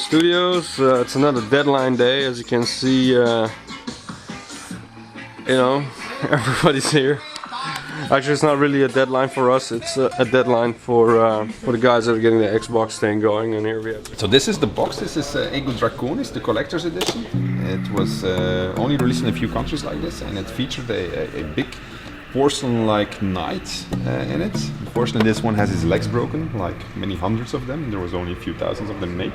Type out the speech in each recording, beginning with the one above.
Studios. It's another deadline day, as you can see. Everybody's here. Actually, it's not really a deadline for us. It's a deadline for the guys that are getting the Xbox thing going. And here we have. So this is the box. This is Ego Draconis, the collector's edition. It was only released in a few countries like this, and it featured a big porcelain-like knight in it. Unfortunately, this one has his legs broken, like many hundreds of them. There was only a few thousands of them made.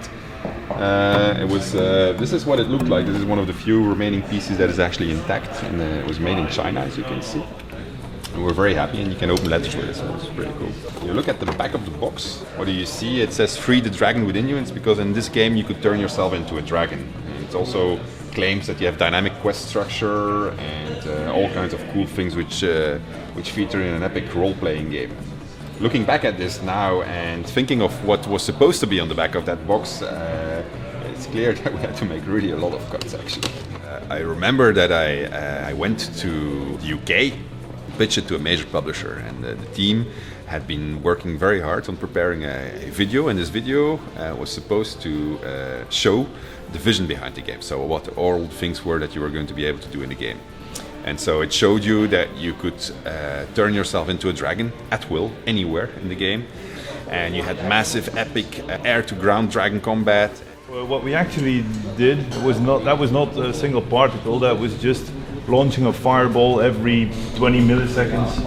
This is what it looked like. This is one of the few remaining pieces that is actually intact, and it was made in China, as you can see. And we're very happy, and you can open letters with it, so it's pretty cool. You look at the back of the box, what do you see? It says "Free the dragon within you." It's because in this game you could turn yourself into a dragon. It also claims that you have dynamic quest structure and all kinds of cool things which feature in an epic role-playing game. Looking back at this now and thinking of what was supposed to be on the back of that box, it's clear that we had to make really a lot of cuts actually. I remember that I went to the UK, pitched it to a major publisher, and the team had been working very hard on preparing a video, and this video was supposed to show the vision behind the game, so what all the things were that you were going to be able to do in the game. And so it showed you that you could turn yourself into a dragon at will, anywhere in the game. And you had massive, epic air-to-ground dragon combat. Well, what we actually did was not a single particle, that was just launching a fireball every 20 milliseconds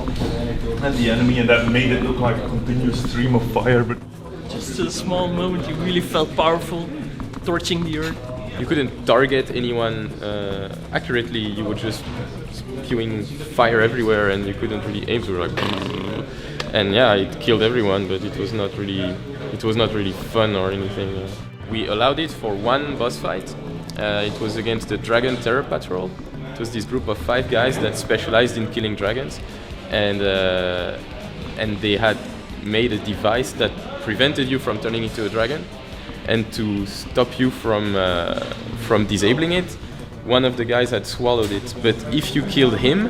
at the enemy, and that made it look like a continuous stream of fire. But just a small moment, you really felt powerful, torching the earth. You couldn't target anyone accurately. You were just spewing fire everywhere, and you couldn't really aim to like. And yeah, it killed everyone, but it was not really fun or anything. We allowed it for one boss fight. It was against the Dragon Terror Patrol. It was this group of 5 guys that specialized in killing dragons, and they had made a device that prevented you from turning into a dragon. And to stop you from disabling it, one of the guys had swallowed it. But if you killed him,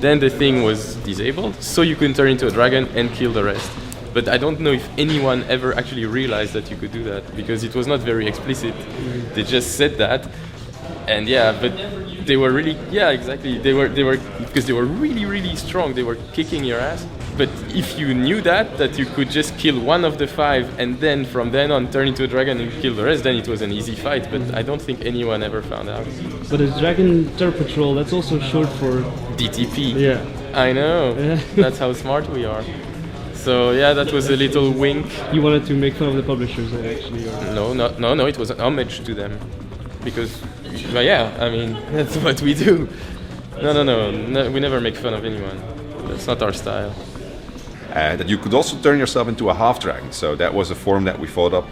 then the thing was disabled, so you could turn into a dragon and kill the rest. But I don't know if anyone ever actually realized that you could do that, because it was not very explicit. They just said that, and yeah, but they were really, yeah, exactly. They were because they were really, really strong. They were kicking your ass. But if you knew that you could just kill one of the 5 and then from then on turn into a dragon and kill the rest, then it was an easy fight. But I don't think anyone ever found out. But the Dragon Terror Patrol, that's also short for DTP. Yeah. I know. Yeah. That's how smart we are. So yeah, that was a little wink. You wanted to make fun of the publishers, actually? Or? No. It was an homage to them, because, well, yeah, I mean, that's what we do. No, we never make fun of anyone. That's not our style. That you could also turn yourself into a half dragon. So that was a form that we thought up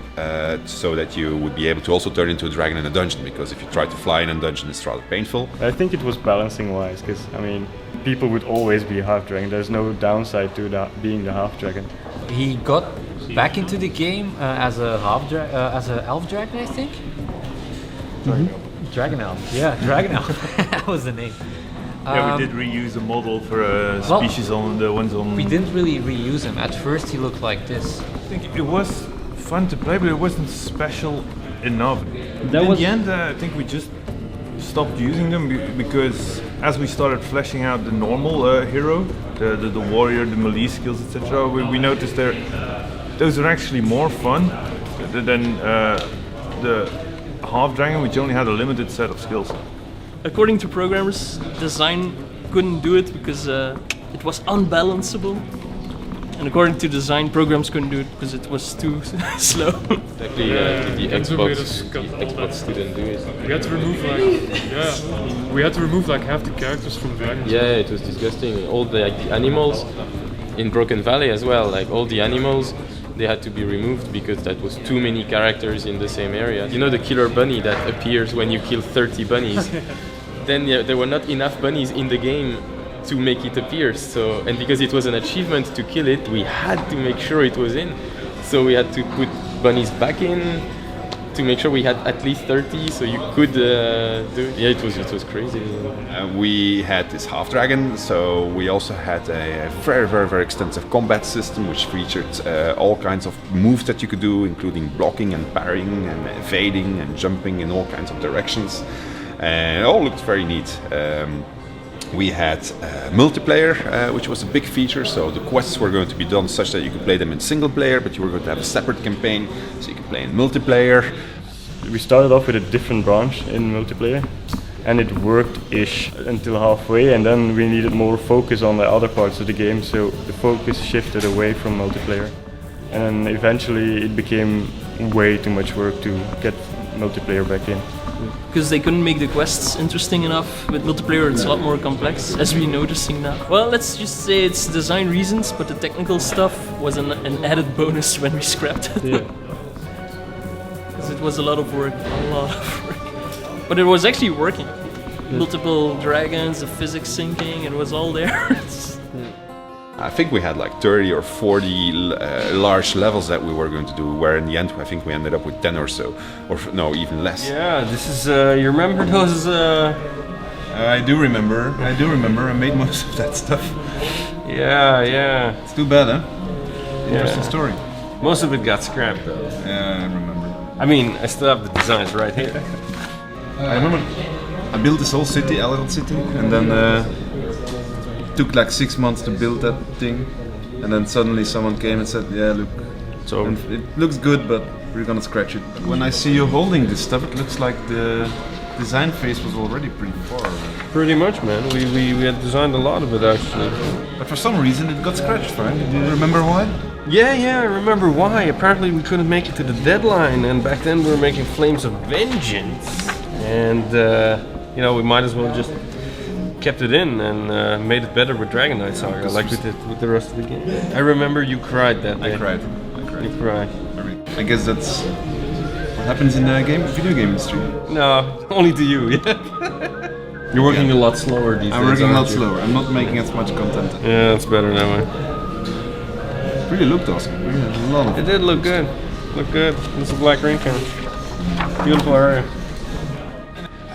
so that you would be able to also turn into a dragon in a dungeon, because if you try to fly in a dungeon, it's rather painful. I think it was balancing wise, because I mean, people would always be a half dragon. There's no downside to being the half dragon. He got back into the game as a as an elf dragon, I think. Dragon elf. Yeah, dragon elf. That was the name. yeah, we did reuse a model for a species on the ones on. We didn't really reuse him. At first, he looked like this. I think it was fun to play, but it wasn't special enough. In the end, I think we just stopped using them because as we started fleshing out the normal hero, the warrior, the melee skills, etc., we noticed those are actually more fun than the half dragon, which only had a limited set of skills. According to programmers, design couldn't do it because it was unbalanceable. And according to design, programs couldn't do it because it was too slow. Exactly, the Xbox didn't do it. We had to remove like half the characters from Dragons. Yeah, it was disgusting. All the animals in Broken Valley as well, like all the animals, they had to be removed because that was too many characters in the same area. You know the killer bunny that appears when you kill 30 bunnies? Then there were not enough bunnies in the game to make it appear. So, and because it was an achievement to kill it, we had to make sure it was in. So we had to put bunnies back in to make sure we had at least 30, so you could do. Yeah, it was crazy. We had this half dragon, so we also had a very extensive combat system, which featured all kinds of moves that you could do, including blocking and parrying and evading and jumping in all kinds of directions, and it all looked very neat. We had multiplayer, which was a big feature, so the quests were going to be done such that you could play them in single player, but you were going to have a separate campaign, so you could play in multiplayer. We started off with a different branch in multiplayer, and it worked-ish until halfway, and then we needed more focus on the other parts of the game, so the focus shifted away from multiplayer. And then eventually it became way too much work to get multiplayer back in. Because they couldn't make the quests interesting enough. With multiplayer it's a lot more complex, as we're noticing now. Well, let's just say it's design reasons, but the technical stuff was an added bonus when we scrapped it. Yeah. Because it was a lot of work. But it was actually working. Multiple dragons, the physics syncing, it was all there. I think we had like 30 or 40 large levels that we were going to do, where in the end I think we ended up with 10 or so, or no, even less. Yeah, this is, you remember those? I do remember. I made most of that stuff. Yeah. It's too bad, huh? Yeah. Interesting story. Most of it got scrapped though. Yeah, I remember. I mean, I still have the designs right here. I remember I built this whole city, Emerald City, and then took like 6 months to build that thing, and then suddenly someone came and said, yeah, look, So it looks good, but we're gonna scratch it. When I see you holding this stuff, it looks like the design phase was already pretty far. pretty much, man. We had designed a lot of it actually. But for some reason it got scratched, right? Do you remember why? Yeah, I remember why. Apparently we couldn't make it to the deadline, and back then we were making Flames of Vengeance, and we might as well just kept it in and made it better with Dragon Knight Saga, like we did with the rest of the game. I remember you cried that day. I cried. You cried. I guess that's what happens in the video game industry. No, only to you. Yeah. You're working a lot slower these days. I'm working a lot aren't you? slower. I'm not making as much content. Yeah, it's better that way. It really looked awesome. We had a lot of It did look good. Look good. This is Black Ring Camp. Beautiful area.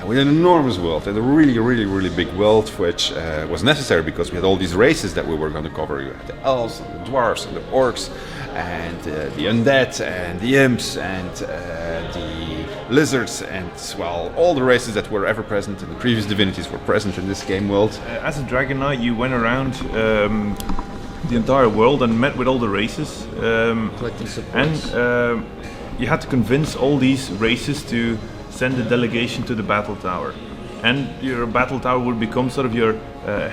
We had an enormous world, and a really big world, which was necessary because we had all these races that we were going to cover. You had the elves, and the dwarves, and the orcs, and the undead, and the imps, and the lizards, and well, all the races that were ever present in the previous divinities were present in this game world. As a Dragon Knight, you went around the entire world and met with all the races, and you had to convince all these races to send a delegation to the battle tower, and your battle tower would become sort of your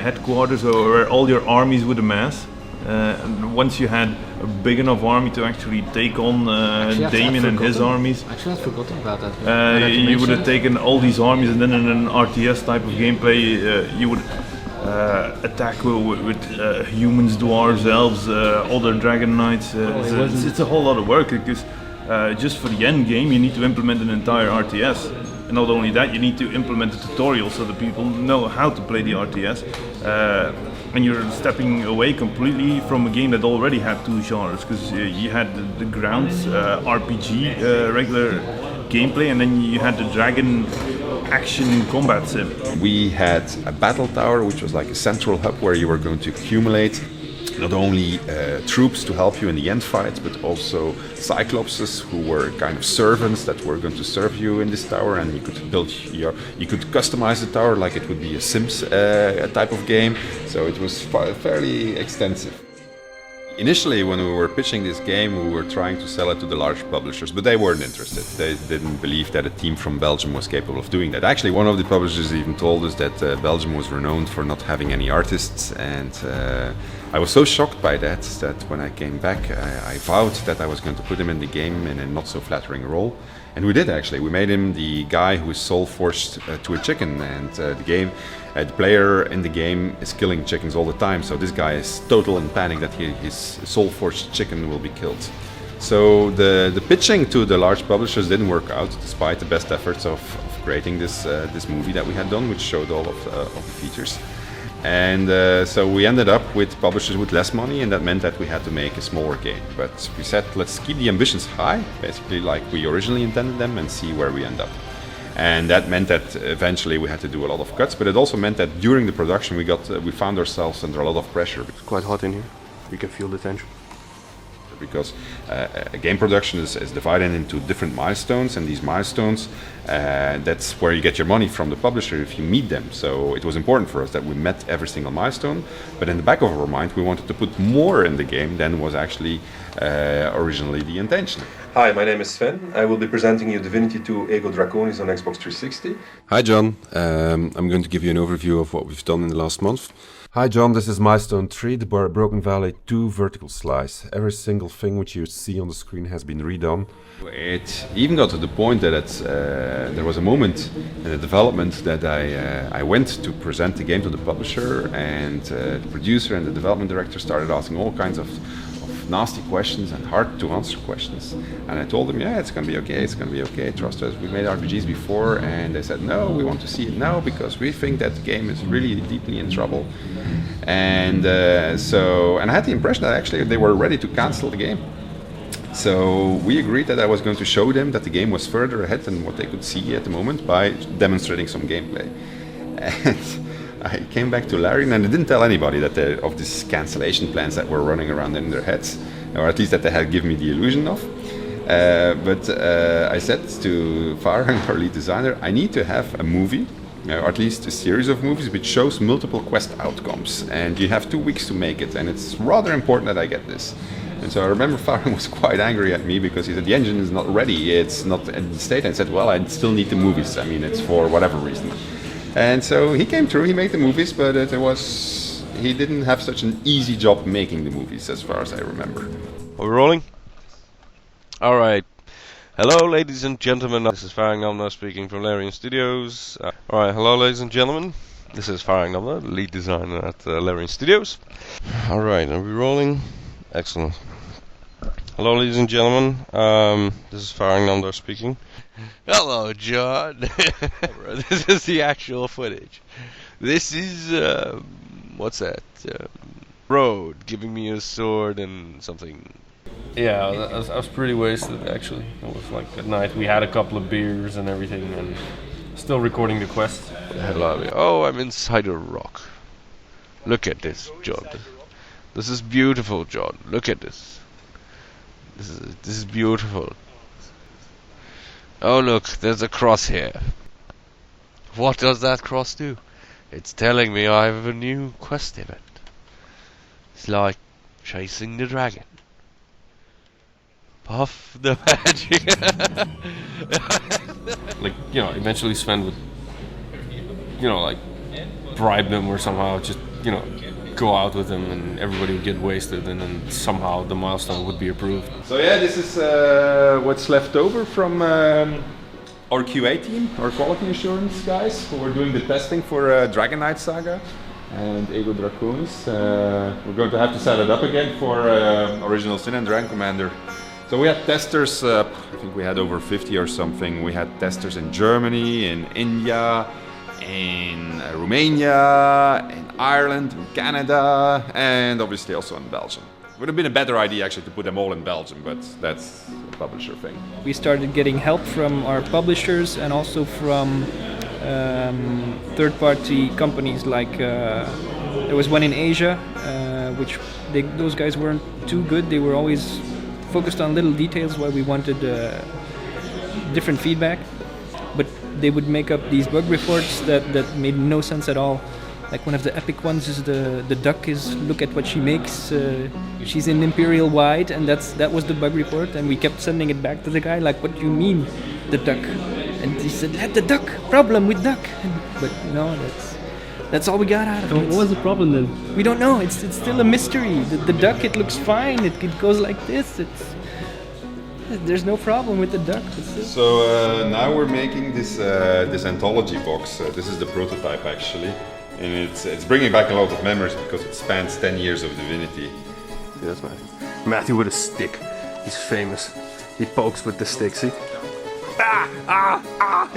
headquarters, or where all your armies would amass. And once you had a big enough army to actually take on Damien and his armies, Actually, I've forgotten about that. you would have taken all these armies, and then in an RTS type of gameplay, you would attack with humans, dwarves, elves, other dragon knights. It's a whole lot of work, because just for the end game you need to implement an entire RTS, and not only that, you need to implement a tutorial so that people know how to play the RTS, and you're stepping away completely from a game that already had two genres, because you had the grounds RPG, regular gameplay, and then you had the dragon action combat sim. We had a battle tower, which was like a central hub where you were going to accumulate not only troops to help you in the end fight, but also cyclopses who were kind of servants that were going to serve you in this tower, and you could you could customize the tower like it would be a Sims type of game. So it was fairly extensive. Initially, when we were pitching this game, we were trying to sell it to the large publishers, but they weren't interested. They didn't believe that a team from Belgium was capable of doing that. Actually, one of the publishers even told us that Belgium was renowned for not having any artists, and I was so shocked by that when I came back, I vowed that I was going to put him in the game in a not so flattering role. And we did, actually. We made him the guy who is soul-forged to a chicken, and the player in the game is killing chickens all the time, so this guy is total in panic that his soul-forged chicken will be killed. So the pitching to the large publishers didn't work out, despite the best efforts of creating this movie that we had done, which showed all of the features. And so we ended up with publishers with less money, and that meant that we had to make a smaller game. But we said, let's keep the ambitions high, basically like we originally intended them, and see where we end up. And that meant that eventually we had to do a lot of cuts, but it also meant that during the production we found ourselves under a lot of pressure. It's quite hot in here. You can feel the tension. Because a game production is divided into different milestones, and these milestones, that's where you get your money from the publisher if you meet them. So it was important for us that we met every single milestone, but in the back of our mind we wanted to put more in the game than was actually originally the intention. Hi, my name is Sven. I will be presenting you Divinity II Ego Draconis on Xbox 360. Hi John, I'm going to give you an overview of what we've done in the last month. Hi John, this is Milestone 3, the Broken Valley 2 vertical slice. Every single thing which you see on the screen has been redone. It even got to the point that there was a moment in the development that I went to present the game to the publisher, and the producer and the development director started asking all kinds of nasty questions and hard to answer questions. And I told them, yeah, it's gonna be okay, trust us, we made RPGs before. And they said, no, we want to see it now because we think that the game is really deeply in trouble. And and I had the impression that actually they were ready to cancel the game. So we agreed that I was going to show them that the game was further ahead than what they could see at the moment by demonstrating some gameplay. And I came back to Larry, and I didn't tell anybody that of these cancellation plans that were running around in their heads, or at least that they had given me the illusion of. But I said to Farhan, our lead designer, I need to have a movie, or at least a series of movies, which shows multiple quest outcomes. And you have 2 weeks to make it, and it's rather important that I get this. And so I remember Farhan was quite angry at me because he said, the engine is not ready, it's not in the state. And I said, well, I still need the movies. I mean, it's for whatever reason. And so he came through, he made the movies, but he didn't have such an easy job making the movies, as far as I remember. Are we rolling? Alright. Hello, ladies and gentlemen. This is Farhan Namna speaking from Larian Studios. Alright, hello, ladies and gentlemen. This is Farhan Namna, the lead designer at Larian Studios. Alright, are we rolling? Excellent. Hello, ladies and gentlemen. This is Farhan Namna speaking. Hello, John. This is the actual footage. This is, what's that? Road giving me a sword and something. Yeah, I was pretty wasted actually. It was like at night, we had a couple of beers and everything, and still recording the quest. Oh, I'm inside a rock. Look at this, John. This is beautiful, John. Look at this. This is beautiful. Oh look, there's a cross here. What does that cross do? It's telling me I have a new quest event. It's like chasing the dragon. Puff the magic. Like, you know, eventually Sven would, you know, like bribe them or somehow just, you know, go out with them, and everybody would get wasted, and then somehow the milestone would be approved. So yeah, this is what's left over from our QA team, our quality assurance guys, who were doing the testing for Dragon Knight Saga and Ego Draconis. We're going to have to set it up again for Original Sin and Dragon Commander. So we had testers, I think we had over 50 or something. We had testers in Germany, in India, in Romania, in Ireland, in Canada, and obviously also in Belgium. It would have been a better idea actually to put them all in Belgium, but that's a publisher thing. We started getting help from our publishers and also from third-party companies. Like there was one in Asia, which those guys weren't too good. They were always focused on little details where we wanted different feedback. But they would make up these bug reports that made no sense at all. Like one of the epic ones is the duck is, look at what she makes. She's in Imperial White, and that was the bug report. And we kept sending it back to the guy, like, what do you mean, the duck? And he said, let the duck, problem with duck. But no, that's all we got out of it. What was the problem then? We don't know. It's still a mystery. The duck, it looks fine. It goes like this. There's no problem with the duck. So now we're making this anthology box. This is the prototype actually, and it's bringing back a lot of memories because it spans 10 years of Divinity. See, that's Matthew. Matthew with a stick. He's famous. He pokes with the stick. See? I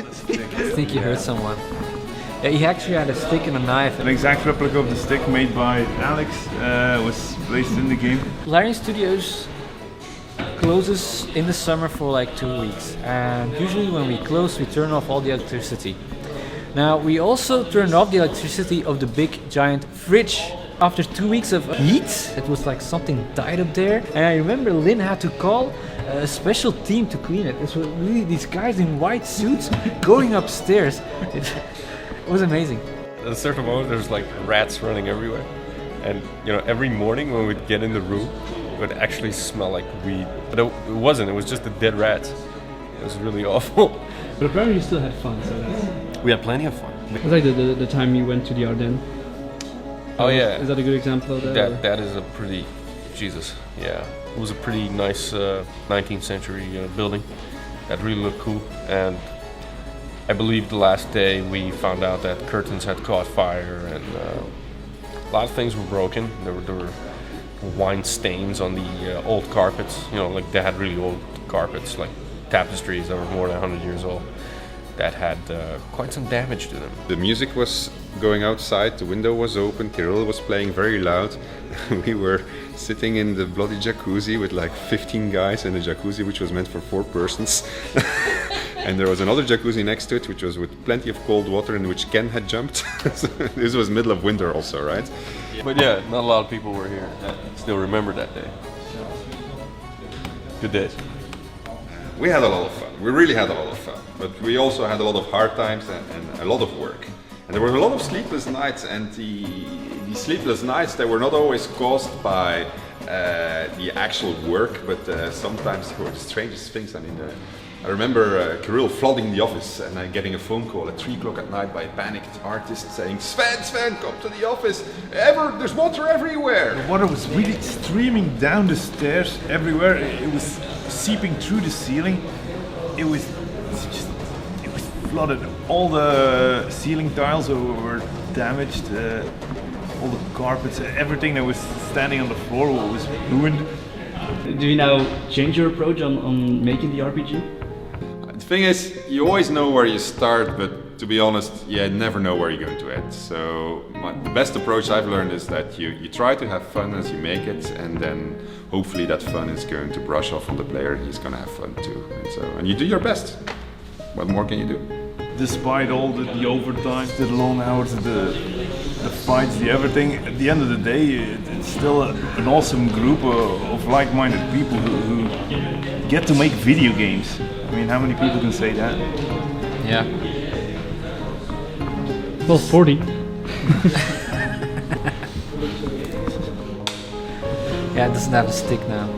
think you hurt someone. Yeah, he actually had a stick and a knife. An exact replica of the stick made by Alex was placed in the game. Larian Studios closes in the summer for like 2 weeks, and usually when we close we turn off all the electricity. Now we also turned off the electricity of the big giant fridge. After 2 weeks of heat, it was like something died up there, and I remember Lynn had to call a special team to clean it. It was really these guys in white suits going upstairs. It was amazing. At a certain moment, there was like rats running everywhere, and every morning when we'd get in the room, it would actually smell like weed. But it wasn't. It was just the dead rats. It was really awful. But apparently you still had fun. So that's... We had plenty of fun. It was like the time you went to the Ardennes. Oh yeah. Is that a good example of that? That is a pretty, Jesus, yeah. It was a pretty nice 19th century building that really looked cool. And I believe the last day we found out that curtains had caught fire and a lot of things were broken. There were wine stains on the old carpets. Like they had really old carpets, like tapestries that were more than 100 years old, that had quite some damage to them. The music was going outside, the window was open, Kirill was playing very loud. We were sitting in the bloody jacuzzi with like 15 guys in a jacuzzi which was meant for 4 persons. And there was another jacuzzi next to it which was with plenty of cold water in which Ken had jumped. This was middle of winter also, right? But yeah, not a lot of people were here that still remember that day. Good days. We had a lot of fun. We really had a lot of fun. But we also had a lot of hard times and a lot of work. And there were a lot of sleepless nights, and the sleepless nights, they were not always caused by the actual work, but sometimes they were the strangest things. I mean, I remember Kirill flooding the office and getting a phone call at 3 o'clock at night by a panicked artist saying, Sven, come to the office. There's water everywhere. The water was really streaming down the stairs everywhere. It was seeping through the ceiling. It was flooded. All the ceiling tiles were damaged. All the carpets, everything that was standing on the floor was ruined. Do you now change your approach on making the RPG? The thing is, you always know where you start, but to be honest, you never know where you're going to end. So the best approach I've learned is that you try to have fun as you make it, and then hopefully that fun is going to brush off on the player. He's going to have fun too. And you do your best. What more can you do? Despite all the overtime, the long hours, the fights, the everything, at the end of the day, it's still an awesome group of like-minded people who get to make video games. I mean, how many people can say that? Yeah. Well, 40. Yeah, it doesn't have a stick now.